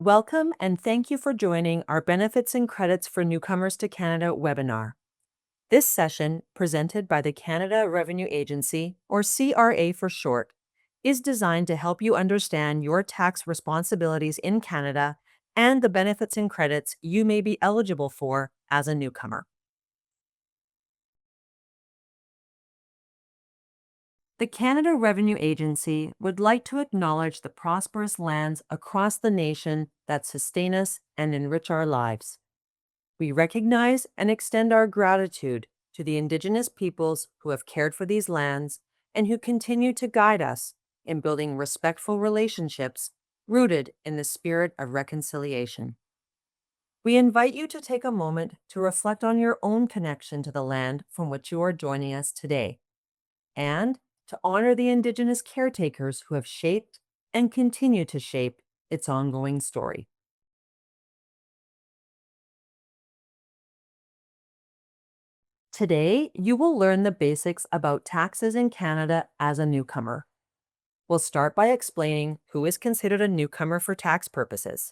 Welcome and thank you for joining our Benefits and Credits for Newcomers to Canada webinar. This session, presented by the Canada Revenue Agency, or CRA for short, is designed to help you understand your tax responsibilities in Canada and the benefits and credits you may be eligible for as a newcomer. The Canada Revenue Agency would like to acknowledge the prosperous lands across the nation that sustain us and enrich our lives. We recognize and extend our gratitude to the Indigenous peoples who have cared for these lands and who continue to guide us in building respectful relationships rooted in the spirit of reconciliation. We invite you to take a moment to reflect on your own connection to the land from which you are joining us today, and to honor the Indigenous caretakers who have shaped and continue to shape its ongoing story. Today, you will learn the basics about taxes in Canada as a newcomer. We'll start by explaining who is considered a newcomer for tax purposes.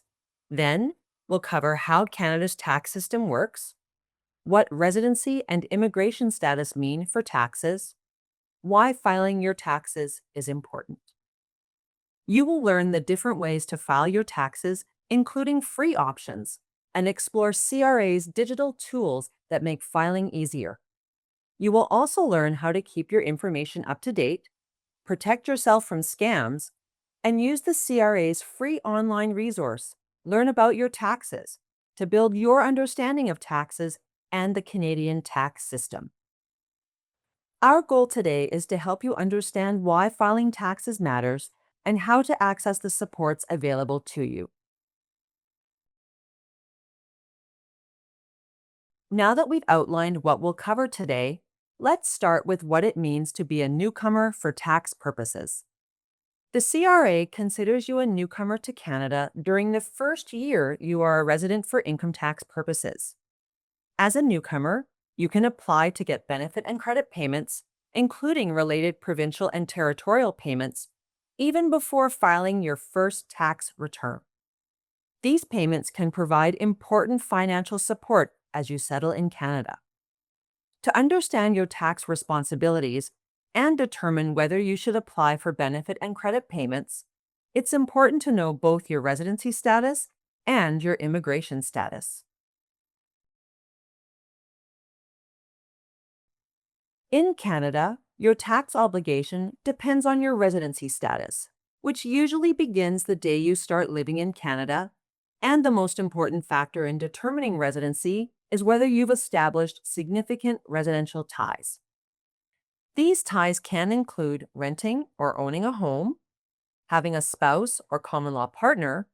Then, we'll cover how Canada's tax system works, what residency and immigration status mean for taxes, why filing your taxes is important. You will learn the different ways to file your taxes, including free options, and explore CRA's digital tools that make filing easier. You will also learn how to keep your information up to date, protect yourself from scams, and use the CRA's free online resource, Learn About Your Taxes, to build your understanding of taxes and the Canadian tax system. Our goal today is to help you understand why filing taxes matters and how to access the supports available to you. Now that we've outlined what we'll cover today, let's start with what it means to be a newcomer for tax purposes. The CRA considers you a newcomer to Canada during the first year you are a resident for income tax purposes. As a newcomer, you can apply to get benefit and credit payments, including related provincial and territorial payments, even before filing your first tax return. These payments can provide important financial support as you settle in Canada. To understand your tax responsibilities and determine whether you should apply for benefit and credit payments, it's important to know both your residency status and your immigration status. In Canada, your tax obligation depends on your residency status, which usually begins the day you start living in Canada, and the most important factor in determining residency is whether you've established significant residential ties. These ties can include renting or owning a home, having a spouse or common law partner,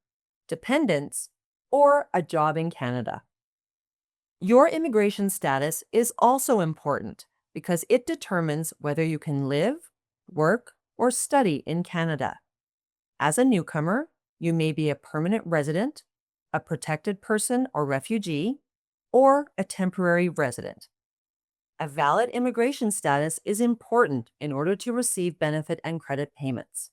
dependents, or a job in Canada. Your immigration status is also important because it determines whether you can live, work, or study in Canada. As a newcomer, you may be a permanent resident, a protected person or refugee, or a temporary resident. A valid immigration status is important in order to receive benefit and credit payments.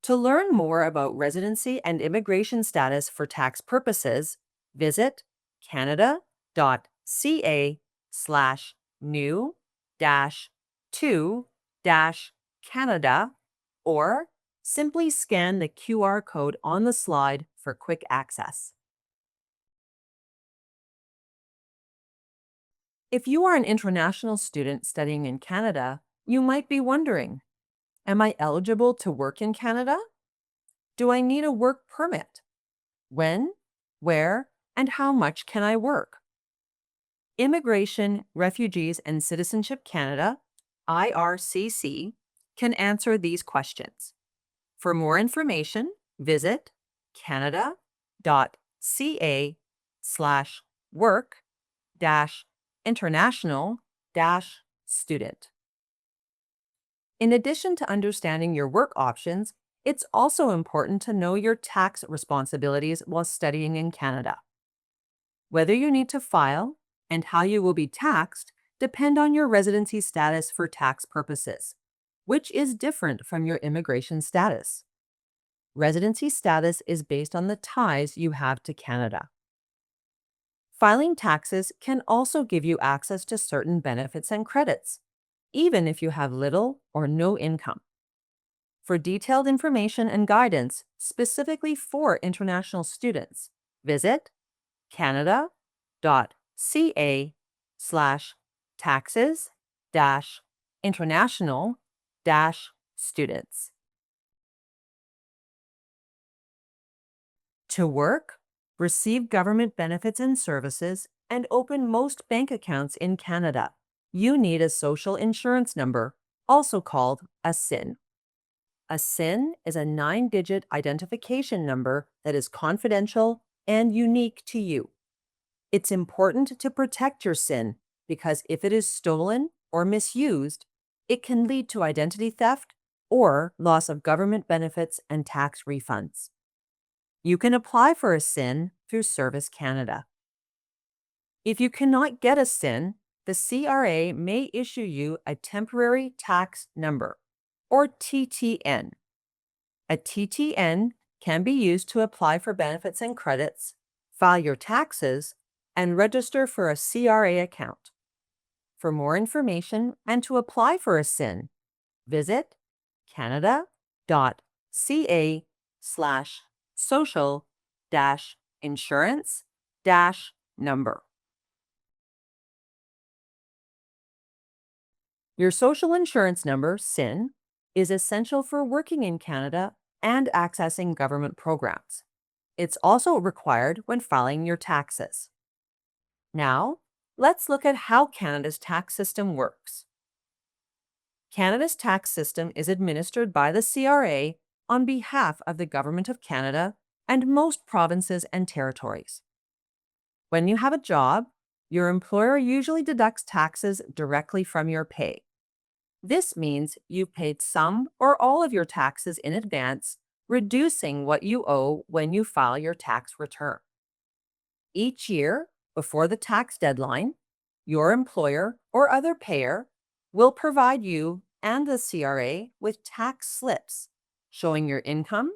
To learn more about residency and immigration status for tax purposes, visit canada.ca/new-2-Canada or simply scan the QR code on the slide for quick access. If you are an international student studying in Canada, you might be wondering, am I eligible to work in Canada? Do I need a work permit? When, where, and how much can I work? Immigration, Refugees, and Citizenship Canada, IRCC, can answer these questions. For more information, visit canada.ca/work-international-student. In addition to understanding your work options, it's also important to know your tax responsibilities while studying in Canada. Whether you need to file and how you will be taxed depend on your residency status for tax purposes, which is different from your immigration status. Residency status is based on the ties you have to Canada. Filing taxes can also give you access to certain benefits and credits, even if you have little or no income. For detailed information and guidance specifically for international students, visit canada.ca/taxes-international-students. To work, receive government benefits and services, and open most bank accounts in Canada, you need a social insurance number, also called a SIN. A SIN is a 9-digit identification number that is confidential and unique to you. It's important to protect your SIN because if it is stolen or misused, it can lead to identity theft or loss of government benefits and tax refunds. You can apply for a SIN through Service Canada. If you cannot get a SIN, the CRA may issue you a temporary tax number, or TTN. A TTN can be used to apply for benefits and credits, file your taxes, and register for a CRA account. For more information and to apply for a SIN, visit canada.ca/social-insurance-number. Your social insurance number, SIN, is essential for working in Canada and accessing government programs. It's also required when filing your taxes. Now, let's look at how Canada's tax system works. Canada's tax system is administered by the CRA on behalf of the Government of Canada and most provinces and territories. When you have a job, your employer usually deducts taxes directly from your pay. This means you paid some or all of your taxes in advance, reducing what you owe when you file your tax return. Each year, before the tax deadline, your employer or other payer will provide you and the CRA with tax slips showing your income,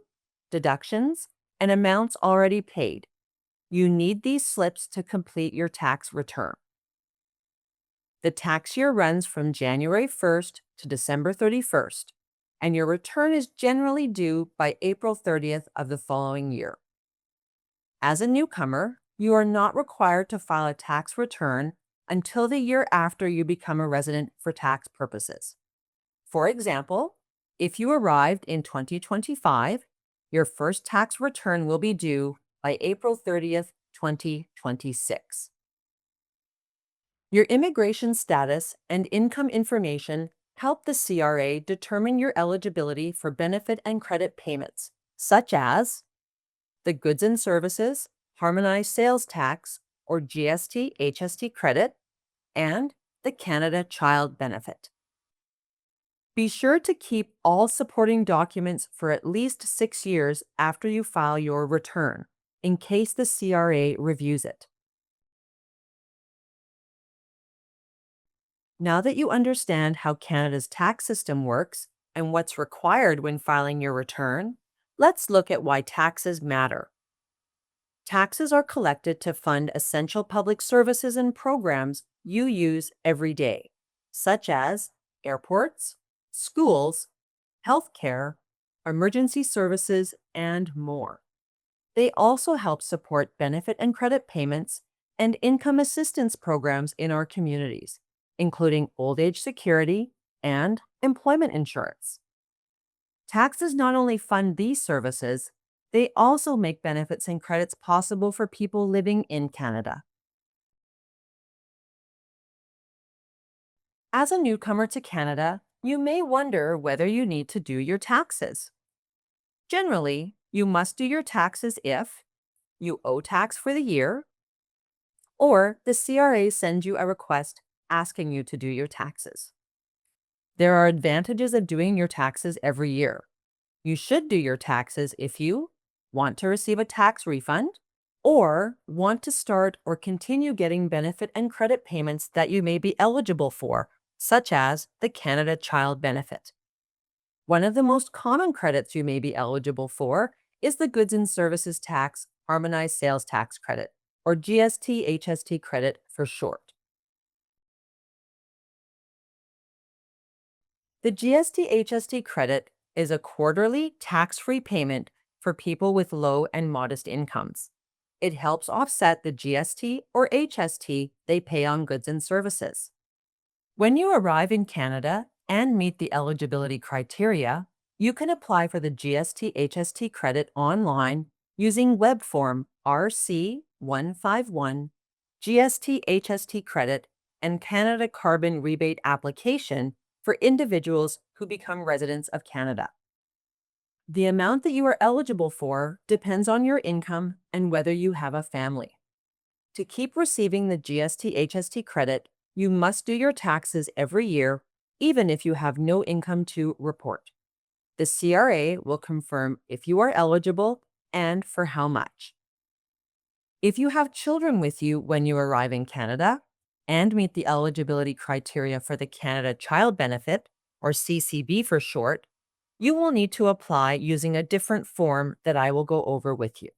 deductions, and amounts already paid. You need these slips to complete your tax return. The tax year runs from January 1st to December 31st, and your return is generally due by April 30th of the following year. As a newcomer, you are not required to file a tax return until the year after you become a resident for tax purposes. For example, if you arrived in 2025, your first tax return will be due by April 30th, 2026. Your immigration status and income information help the CRA determine your eligibility for benefit and credit payments, such as the Goods and Services Harmonized Sales Tax, or GST/HST credit, and the Canada Child Benefit. Be sure to keep all supporting documents for at least 6 years after you file your return, in case the CRA reviews it. Now that you understand how Canada's tax system works and what's required when filing your return, let's look at why taxes matter. Taxes are collected to fund essential public services and programs you use every day, such as airports, schools, healthcare, emergency services, and more. They also help support benefit and credit payments and income assistance programs in our communities, including old age security and employment insurance. Taxes not only fund these services, they also make benefits and credits possible for people living in Canada. As a newcomer to Canada, you may wonder whether you need to do your taxes. Generally, you must do your taxes if you owe tax for the year, or the CRA sends you a request asking you to do your taxes. There are advantages of doing your taxes every year. You should do your taxes if you want to receive a tax refund or want to start or continue getting benefit and credit payments that you may be eligible for, such as the Canada Child Benefit. One of the most common credits you may be eligible for is the Goods and Services Tax Harmonized Sales Tax Credit, or GST-HST credit for short. The GST-HST credit is a quarterly tax-free payment for people with low and modest incomes. It helps offset the GST or HST they pay on goods and services. When you arrive in Canada and meet the eligibility criteria, you can apply for the GST-HST credit online using web form RC151, GST-HST credit, and Canada Carbon Rebate application for individuals who become residents of Canada. The amount that you are eligible for depends on your income and whether you have a family. To keep receiving the GST-HST credit, you must do your taxes every year, even if you have no income to report. The CRA will confirm if you are eligible and for how much. If you have children with you when you arrive in Canada and meet the eligibility criteria for the Canada Child Benefit, or CCB for short, you will need to apply using a different form that I will go over with you.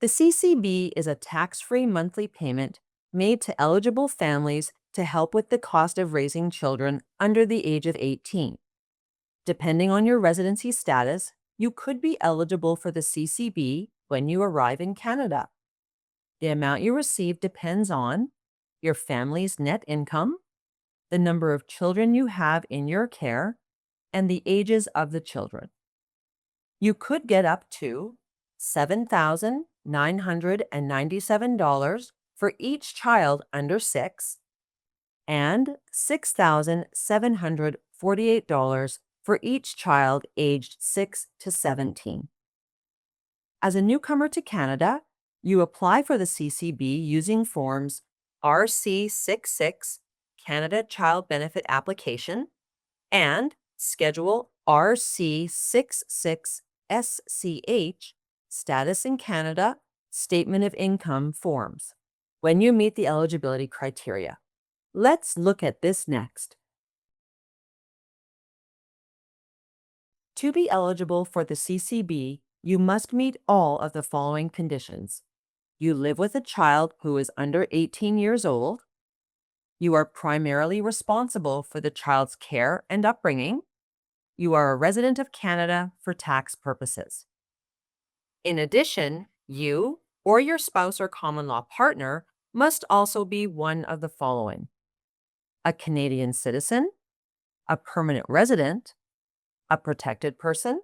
The CCB is a tax-free monthly payment made to eligible families to help with the cost of raising children under the age of 18. Depending on your residency status, you could be eligible for the CCB when you arrive in Canada. The amount you receive depends on your family's net income, the number of children you have in your care, and the ages of the children. You could get up to $7,997 for each child under 6 and $6,748 for each child aged 6 to 17. As a newcomer to Canada, you apply for the CCB using forms RC66 Canada Child Benefit Application and Schedule RC66 SCH Status in Canada Statement of Income forms when you meet the eligibility criteria. Let's look at this next. To be eligible for the CCB, you must meet all of the following conditions. You live with a child who is under 18 years old. You are primarily responsible for the child's care and upbringing. You are a resident of Canada for tax purposes. In addition, you or your spouse or common law partner must also be one of the following: a Canadian citizen, a permanent resident, a protected person,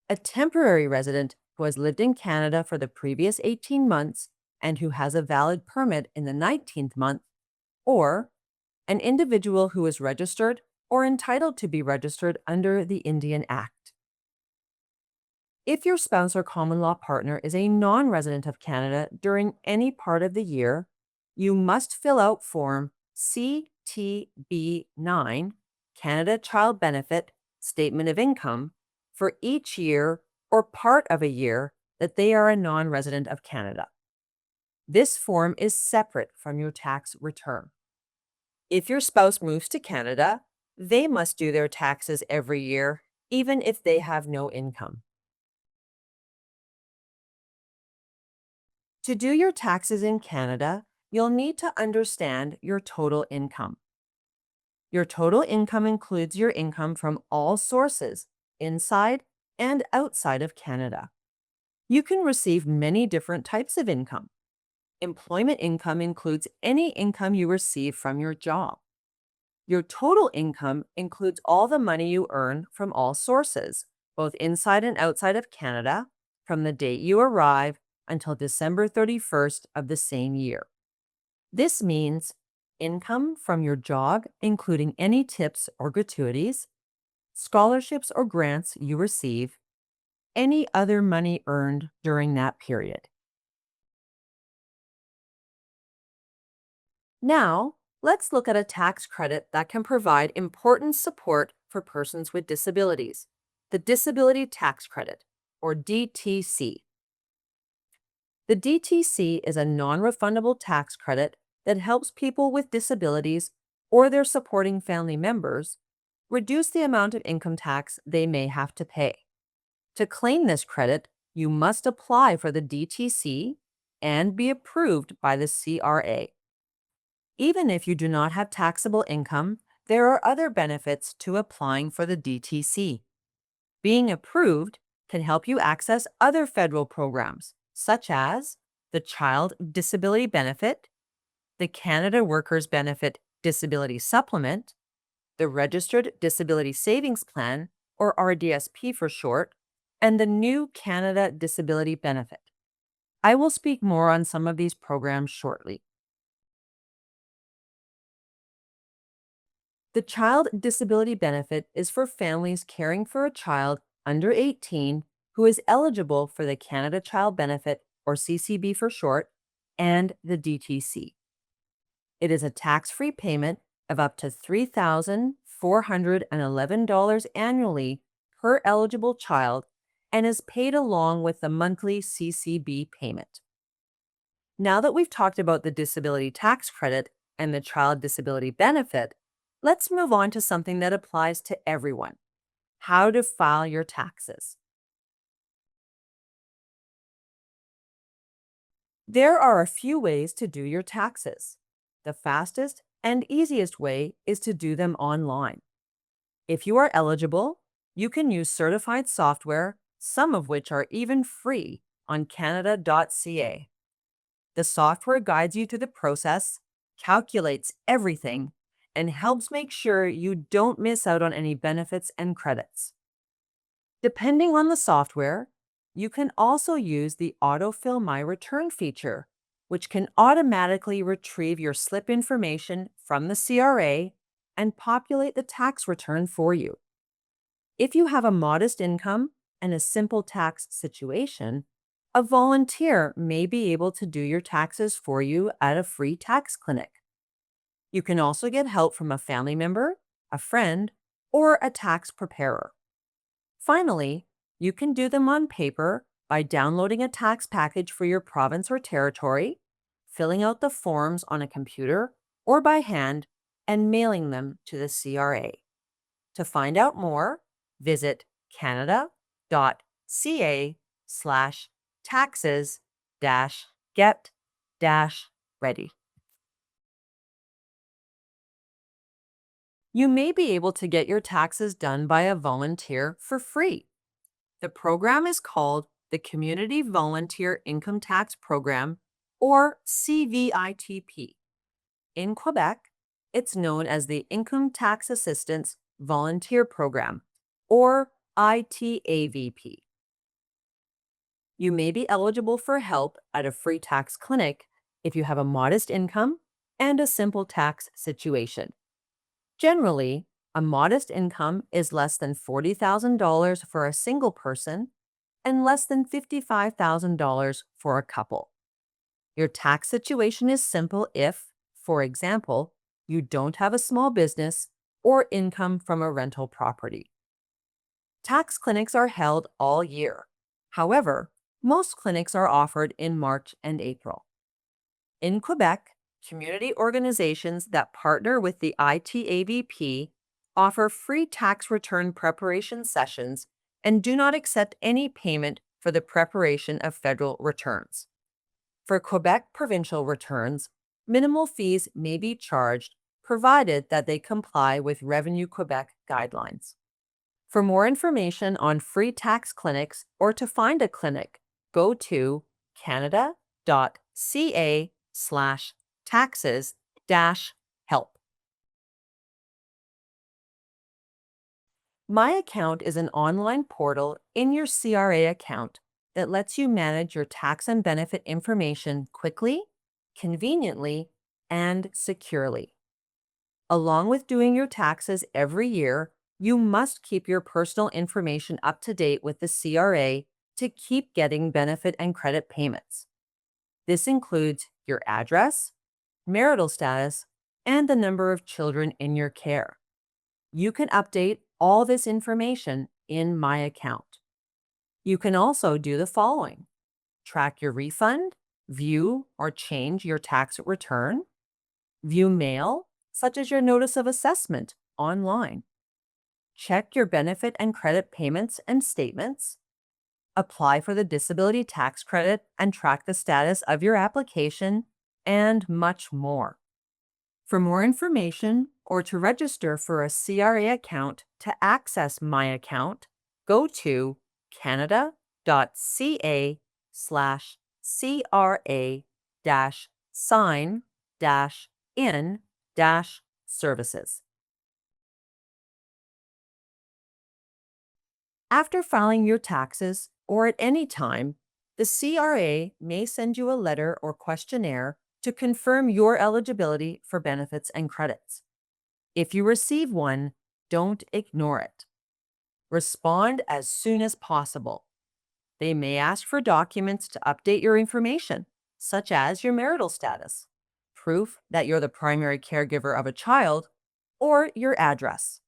a temporary resident who has lived in Canada for the previous 18 months and who has a valid permit in the 19th month, or an individual who is registered or entitled to be registered under the Indian Act. If your spouse or common law partner is a non-resident of Canada during any part of the year, you must fill out Form CTB9, Canada Child Benefit Statement of Income, for each year or part of a year that they are a non-resident of Canada. This form is separate from your tax return. If your spouse moves to Canada, they must do their taxes every year, even if they have no income. To do your taxes in Canada, you'll need to understand your total income. Your total income includes your income from all sources, inside and outside of Canada. You can receive many different types of income. Employment income includes any income you receive from your job. Your total income includes all the money you earn from all sources, both inside and outside of Canada, from the date you arrive until December 31st of the same year. This means income from your job, including any tips or gratuities, scholarships or grants you receive, any other money earned during that period. Now, let's look at a tax credit that can provide important support for persons with disabilities, the Disability Tax Credit, or DTC. The DTC is a non-refundable tax credit that helps people with disabilities or their supporting family members, reduce the amount of income tax they may have to pay. To claim this credit, you must apply for the DTC and be approved by the CRA. Even if you do not have taxable income, there are other benefits to applying for the DTC. Being approved can help you access other federal programs, such as the Child Disability Benefit, the Canada Workers Benefit Disability Supplement, the Registered Disability Savings Plan, or RDSP for short, and the new Canada Disability Benefit. I will speak more on some of these programs shortly. The Child Disability Benefit is for families caring for a child under 18 who is eligible for the Canada Child Benefit, or CCB for short, and the DTC. It is a tax-free payment of up to $3,411 annually per eligible child and is paid along with the monthly CCB payment. Now that we've talked about the disability tax credit and the child disability benefit, let's move on to something that applies to everyone: how to file your taxes. There are a few ways to do your taxes. The fastest and easiest way is to do them online. If you are eligible, you can use certified software, some of which are even free, on canada.ca. The software guides you through the process, calculates everything, and helps make sure you don't miss out on any benefits and credits. Depending on the software, you can also use the Autofill My Return feature, which can automatically retrieve your slip information from the CRA and populate the tax return for you. If you have a modest income and a simple tax situation, a volunteer may be able to do your taxes for you at a free tax clinic. You can also get help from a family member, a friend, or a tax preparer. Finally, you can do them on paper by downloading a tax package for your province or territory, filling out the forms on a computer or by hand, and mailing them to the CRA. To find out more, visit canada.ca/taxes-get-ready. You may be able to get your taxes done by a volunteer for free. The program is called the Community Volunteer Income Tax Program, or CVITP. In Quebec, it's known as the Income Tax Assistance Volunteer Program, or ITAVP. You may be eligible for help at a free tax clinic if you have a modest income and a simple tax situation. Generally, a modest income is less than $40,000 for a single person and less than $55,000 for a couple. Your tax situation is simple if, for example, you don't have a small business or income from a rental property. Tax clinics are held all year. However, most clinics are offered in March and April. In Quebec, community organizations that partner with the ITAVP offer free tax return preparation sessions and do not accept any payment for the preparation of federal returns. For Quebec provincial returns, minimal fees may be charged provided that they comply with Revenue Quebec guidelines. For more information on free tax clinics or to find a clinic, go to canada.ca/taxes-help. My Account is an online portal in your CRA account that lets you manage your tax and benefit information quickly, conveniently, and securely. Along with doing your taxes every year, you must keep your personal information up to date with the CRA to keep getting benefit and credit payments. This includes your address, marital status, and the number of children in your care. You can update all this information in My Account. You can also do the following: track your refund, view or change your tax return, view mail, such as your notice of assessment, online. Check your benefit and credit payments and statements. Apply for the disability tax credit and track the status of your application, and much more. For more information or to register for a CRA account to access My Account, go to canada.ca/sign-in-services. After filing your taxes or at any time, the CRA may send you a letter or questionnaire to confirm your eligibility for benefits and credits. If you receive one, don't ignore it. Respond as soon as possible. They may ask for documents to update your information, such as your marital status, proof that you're the primary caregiver of a child, or your address.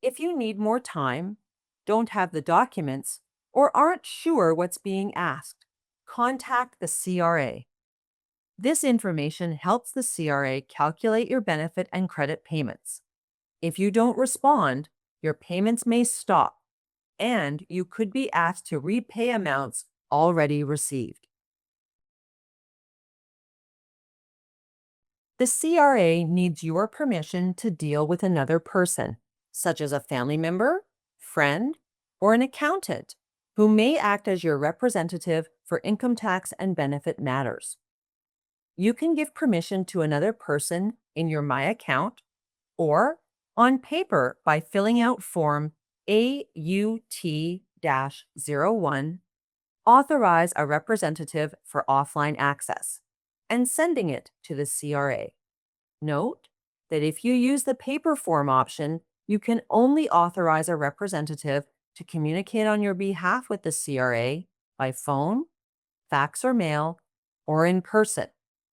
If you need more time, don't have the documents, or aren't sure what's being asked, contact the CRA. This information helps the CRA calculate your benefit and credit payments. If you don't respond, your payments may stop, and you could be asked to repay amounts already received. The CRA needs your permission to deal with another person, such as a family member, friend, or an accountant, who may act as your representative for income tax and benefit matters. You can give permission to another person in your My Account or on paper by filling out Form AUT-01, Authorize a Representative for Offline Access, and sending it to the CRA. Note that if you use the paper form option, you can only authorize a representative to communicate on your behalf with the CRA by phone, fax or mail, or in person,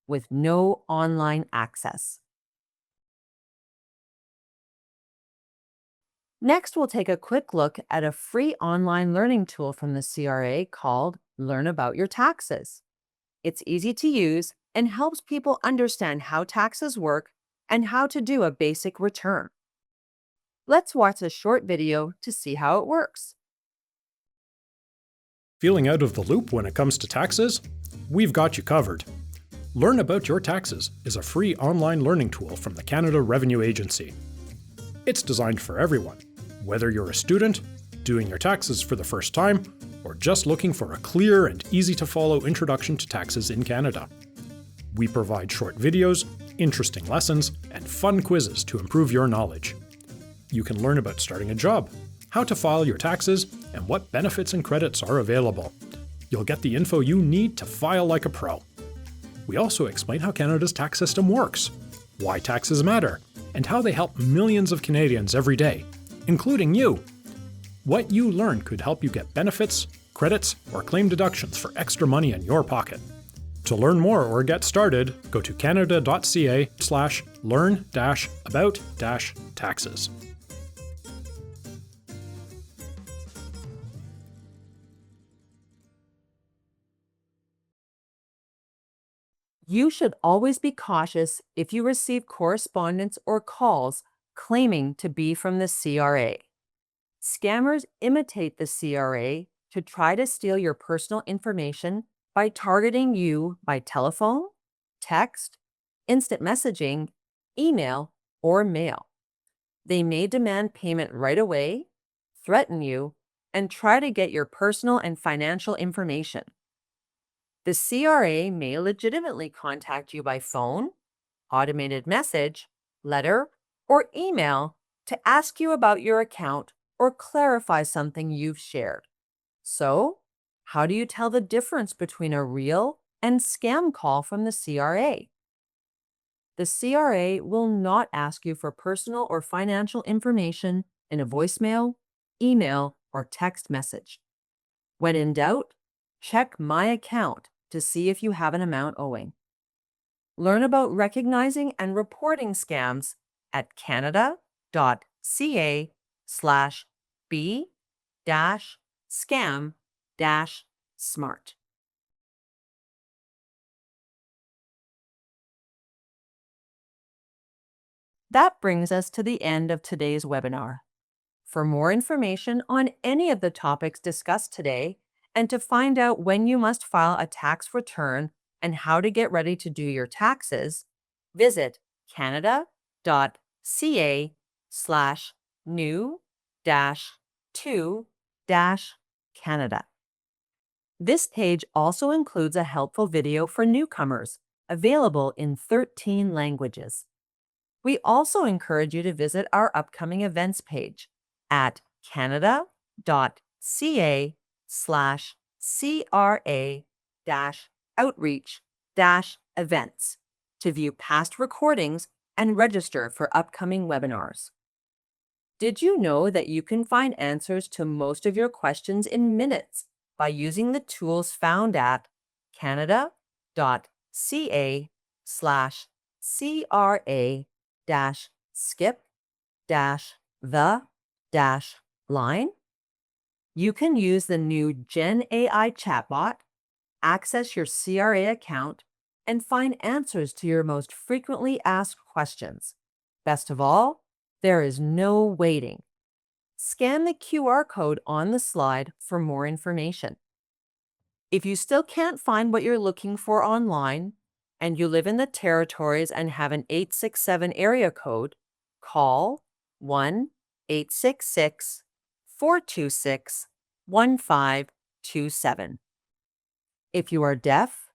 with no online access. Next, we'll take a quick look at a free online learning tool from the CRA called Learn About Your Taxes. It's easy to use and helps people understand how taxes work and how to do a basic return. Let's watch a short video to see how it works. Feeling out of the loop when it comes to taxes? We've got you covered. Learn About Your Taxes is a free online learning tool from the Canada Revenue Agency. It's designed for everyone, whether you're a student, doing your taxes for the first time, or just looking for a clear and easy-to-follow introduction to taxes in Canada. We provide short videos, interesting lessons, and fun quizzes to improve your knowledge. You can learn about starting a job, how to file your taxes, and what benefits and credits are available. You'll get the info you need to file like a pro. We also explain how Canada's tax system works, why taxes matter, and how they help millions of Canadians every day, including you. What you learn could help you get benefits, credits, or claim deductions for extra money in your pocket. To learn more or get started, go to canada.ca/learn-about-taxes. You should always be cautious if you receive correspondence or calls claiming to be from the CRA. Scammers imitate the CRA to try to steal your personal information by targeting you by telephone, text, instant messaging, email, or mail. They may demand payment right away, threaten you, and try to get your personal and financial information. The CRA may legitimately contact you by phone, automated message, letter, or email to ask you about your account or clarify something you've shared. So, how do you tell the difference between a real and scam call from the CRA? The CRA will not ask you for personal or financial information in a voicemail, email, or text message. When in doubt, check My Account to see if you have an amount owing. Learn about recognizing and reporting scams at canada.ca/b-scam-smart. That brings us to the end of today's webinar. For more information on any of the topics discussed today, and to find out when you must file a tax return and how to get ready to do your taxes, visit canada.ca/new-to-canada. This page also includes a helpful video for newcomers, available in 13 languages. We also encourage you to visit our upcoming events page at canada.ca/CRA-outreach-events to view past recordings and register for upcoming webinars. Did you know that you can find answers to most of your questions in minutes by using the tools found at canada.ca/CRA-skip-the-line? You can use the new Gen AI chatbot, access your CRA account, and find answers to your most frequently asked questions. Best of all, there is no waiting. Scan the QR code on the slide for more information. If you still can't find what you're looking for online, and you live in the territories and have an 867 area code, call 1-866-426-1527. If you are deaf,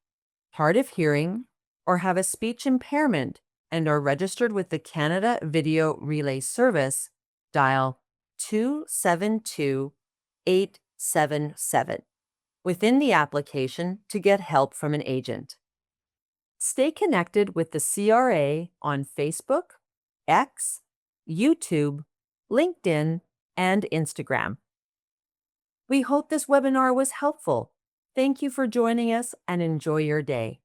hard of hearing, or have a speech impairment and are registered with the Canada Video Relay Service, dial 272877 within the application to get help from an agent. Stay connected with the CRA on Facebook, X, YouTube, LinkedIn, and Instagram. We hope this webinar was helpful. Thank you for joining us and enjoy your day.